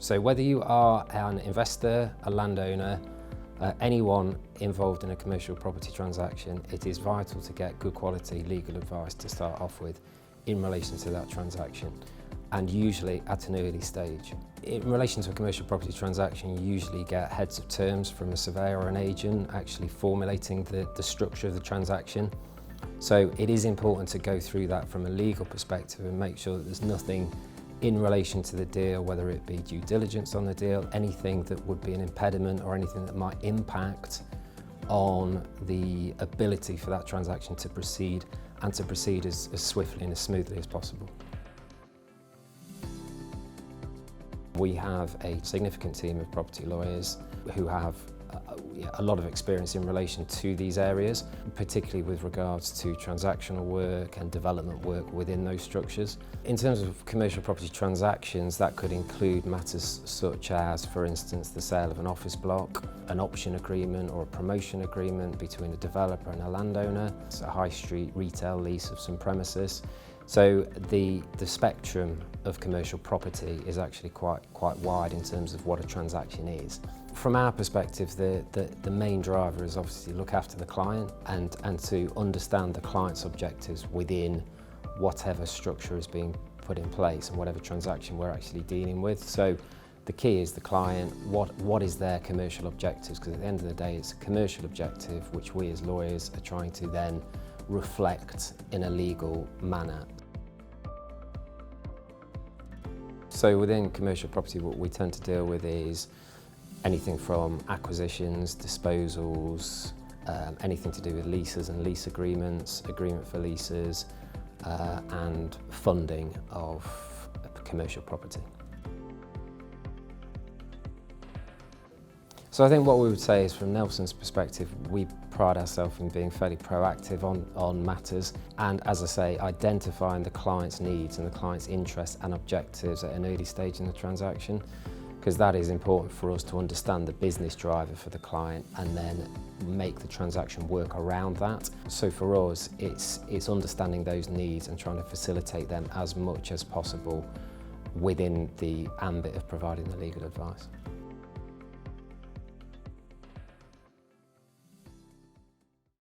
So whether you are an investor, a landowner, anyone involved in a commercial property transaction, it is vital to get good quality legal advice to start off with in relation to that transaction, and usually at an early stage. In relation to a commercial property transaction, you usually get heads of terms from a surveyor or an agent actually formulating the structure of the transaction. So it is important to go through that from a legal perspective and make sure that there's nothing in relation to the deal, whether it be due diligence on the deal, anything that would be an impediment or anything that might impact on the ability for that transaction to proceed, and to proceed as swiftly and as smoothly as possible. We have a significant team of property lawyers who have a lot of experience in relation to these areas, particularly with regards to transactional work and development work within those structures. In terms of commercial property transactions, that could include matters such as, for instance, the sale of an office block, an option agreement or a promotion agreement between a developer and a landowner, a high street retail lease of some premises. So the spectrum of commercial property is actually quite wide in terms of what a transaction is. From our perspective, the main driver is obviously look after the client and to understand the client's objectives within whatever structure is being put in place and whatever transaction we're actually dealing with. So the key is the client, what is their commercial objectives, because at the end of the day it's a commercial objective which we as lawyers are trying to then reflect in a legal manner. So within commercial property, what we tend to deal with is anything from acquisitions, disposals, anything to do with leases and lease agreements, agreement for leases, and funding of commercial property. So I think what we would say is, from Nelson's perspective, we pride ourselves in being fairly proactive on matters, and, as I say, identifying the client's needs and the client's interests and objectives at an early stage in the transaction, because that is important for us to understand the business driver for the client and then make the transaction work around that. So for us, it's understanding those needs and trying to facilitate them as much as possible within the ambit of providing the legal advice.